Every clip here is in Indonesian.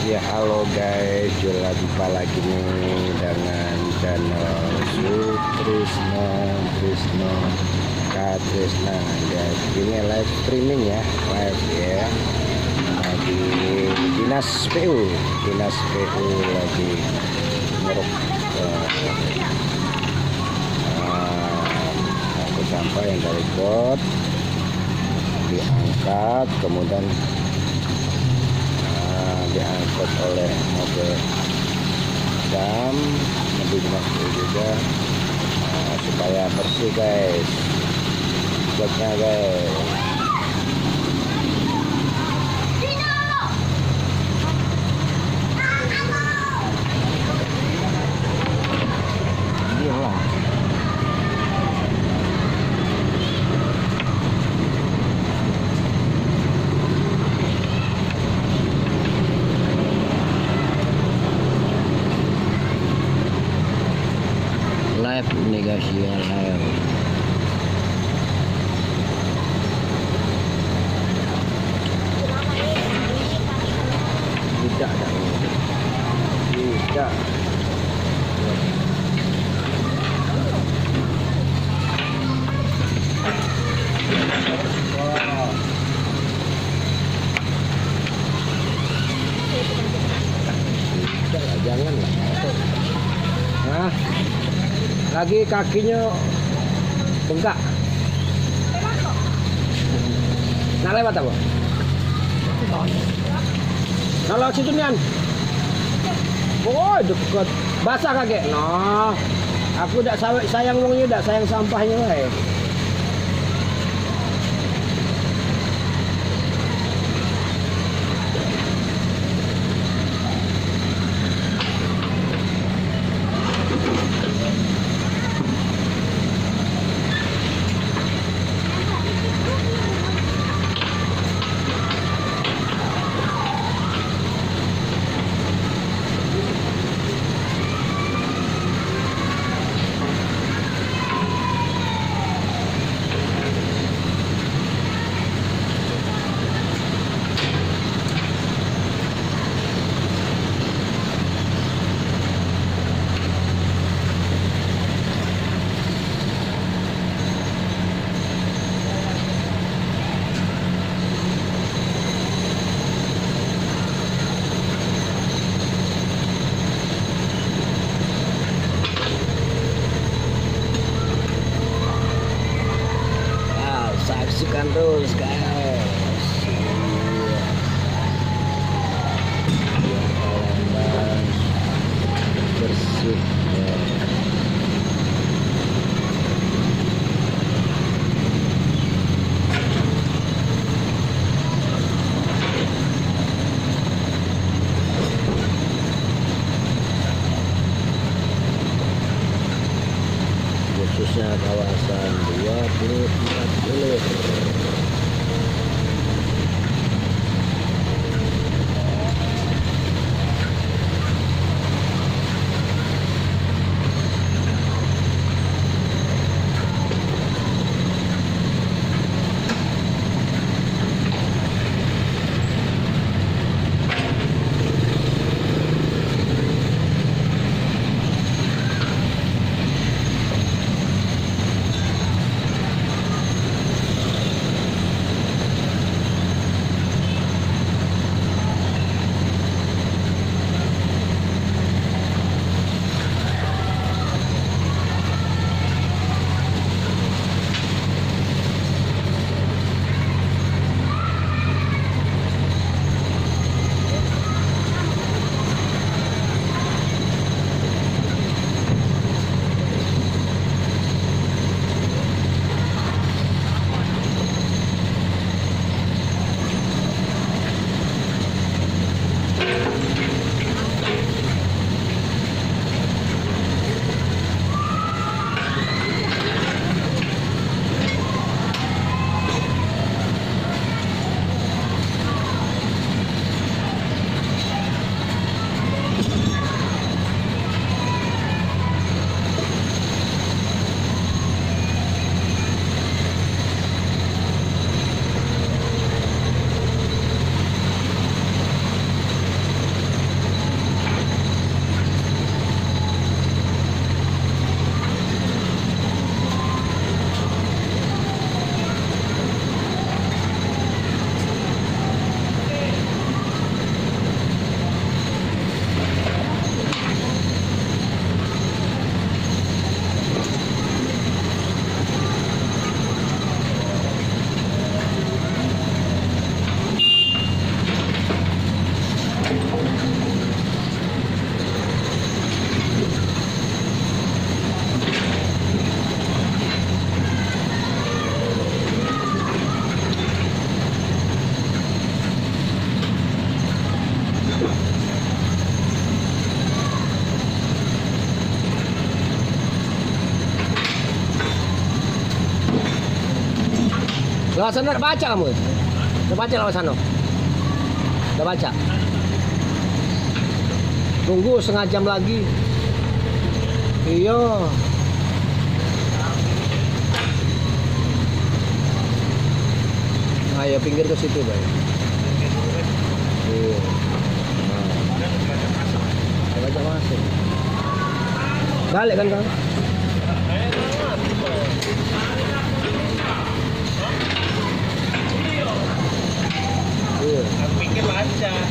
Ya halo guys, jumpa lagi nih dengan channel Sutrisno Katrisna guys. Ini live streaming ya, live ya. Di dinas PU lagi ngeruk angkut sampah yang dari got diangkat, kemudian diangkut oleh mobil dam, mobil dinas juga supaya bersih guys, gotnya guys. Live nih guys ya, live. Tidak. Jangan lah. Nah, lagi kakinya bengkak. Nah lewat apa? Nah lewat situ nian. Oh deket, basah kakek. Nah, aku udah sayang wongnya, udah sayang sampahnya lah. Saksikan terus guys. Bersih ya. Khususnya kawasan 24 hilir. Lah sana udah baca kamu. Udah baca lawan sana. Udah baca. Tunggu setengah jam lagi. Iya. Ayo pinggir ke situ, Bay. Iya. Nah. Baca masuk. Balik kan, Kang? Iya. Pikir lancar.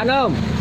Makan om.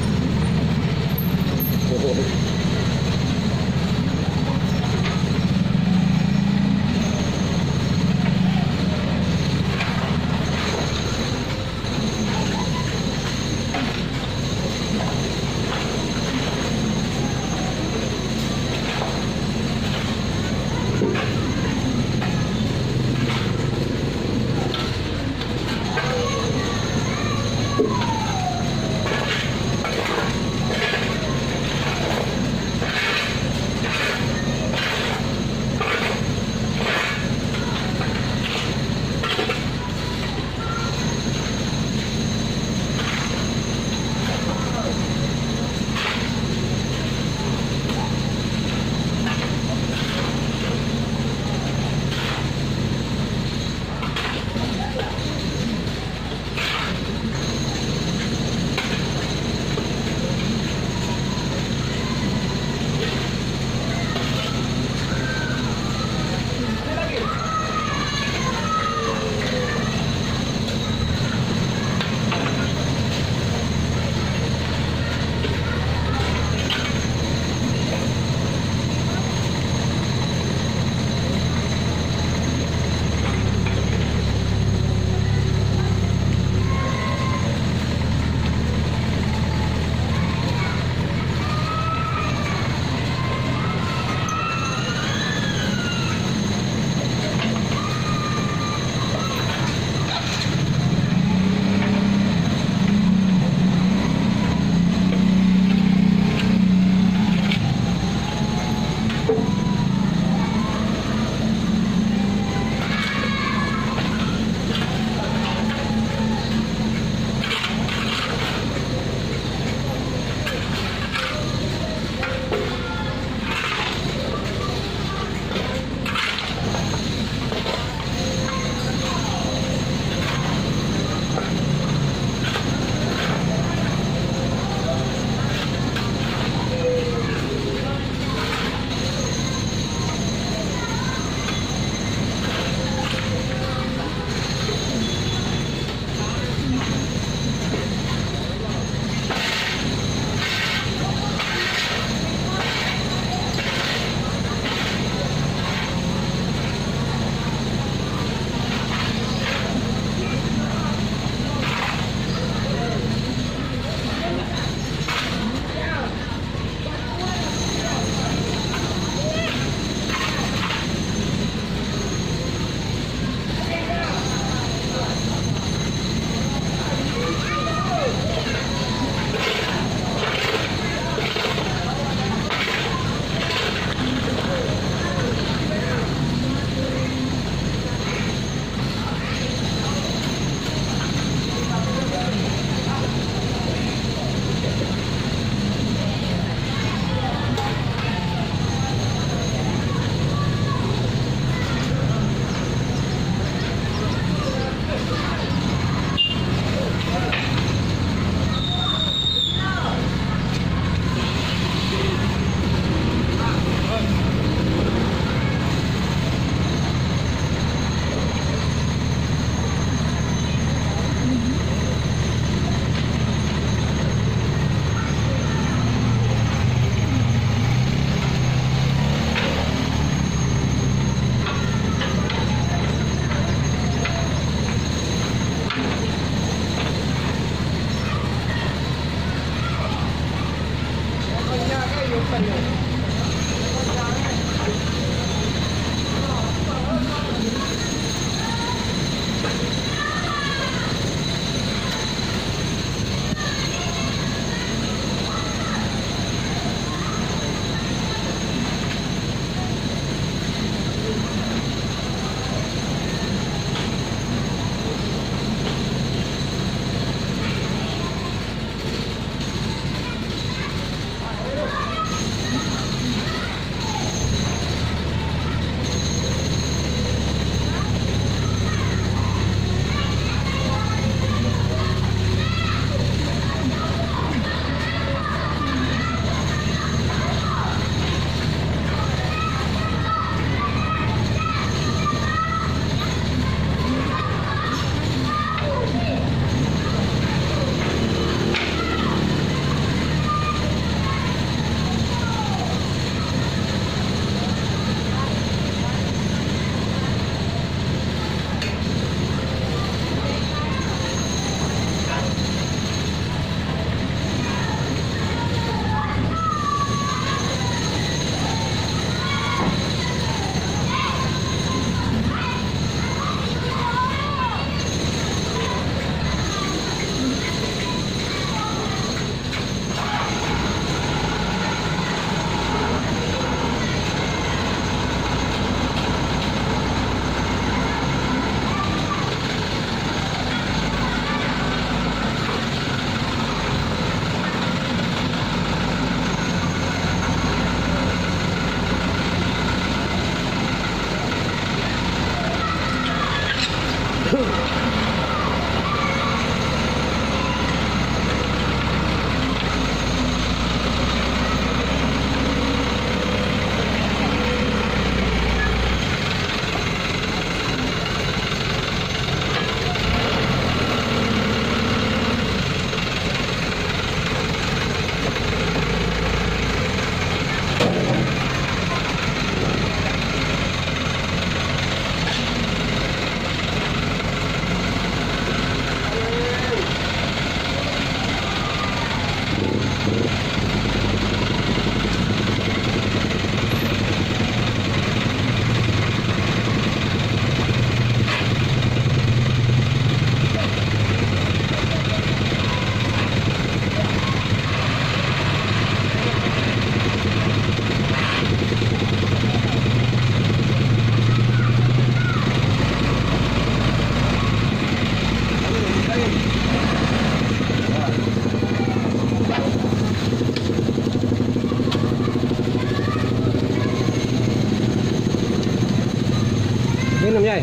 minum ya.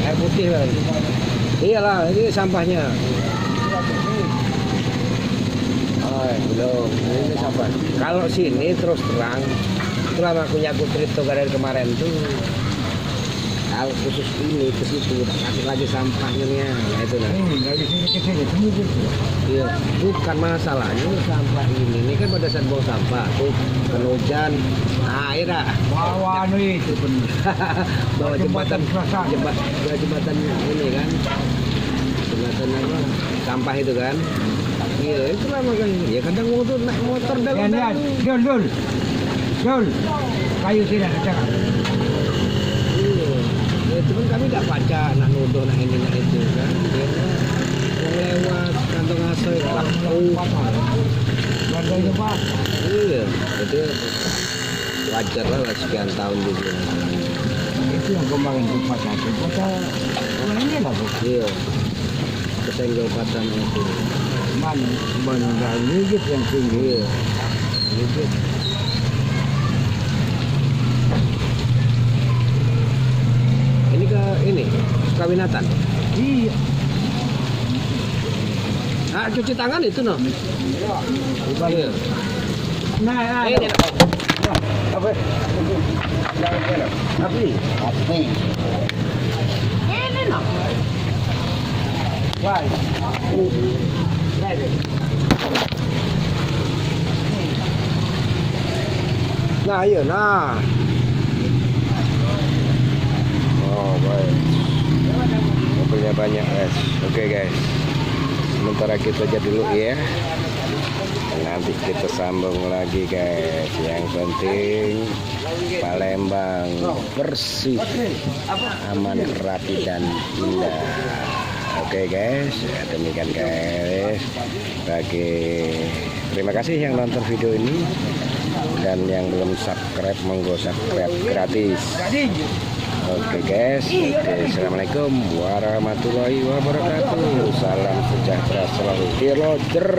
Air putih kan. Iyalah, ini sampahnya. Oh, belum. Ini sampah. Kalau sini terus terang, selama aku nyakut kripto dari kemarin tuh, kalau khusus ini ke situ kasih lagi sampahnya, nah itu nah. Dari sini ke sini semua. Iya, bukan masalahnya ini sampah ini kan pada saat buang sampah tuh kena hujan, air dah. Bawa itu pun. Bawa jembatan kerasa. jembatan ini kan, jembatan apa? Sampah itu kan. Iya, itulah makanya. Ya kadang mau tuh naik motor Ya, dalam. Dul. Kayu sini ada. Iya. Ya cuman kami tidak baca nak nuduh nak ini nak itu kan. Dia mau lewat kantong asoy klak. Warga Pak. Iya, jadi wajar lah sekian tahun di sini. Itu yang kemarin tempat satu. Kota ini lah Bu. Iya. Kesenggol patah itu. Mana gigit yang tinggi. Iya. Gigit. Ini ke ini kawinatan. Iya. Ah, cuci tangan itu no. Iya. Nah, Ini apa? Api. Ini no. Wah. Nah, iya, nah. Oh, baik. Mobilnya banyak, guys. Oke, guys. Sementara kita aja dulu ya. Nanti kita sambung lagi, guys. Yang penting Palembang bersih, aman, rapi dan indah. Oke guys, demikian guys. Terima kasih yang nonton video ini dan yang belum subscribe, monggo subscribe gratis. Oke guys, assalamualaikum warahmatullahi wabarakatuh. Salam sejahtera selalu. Kilojer.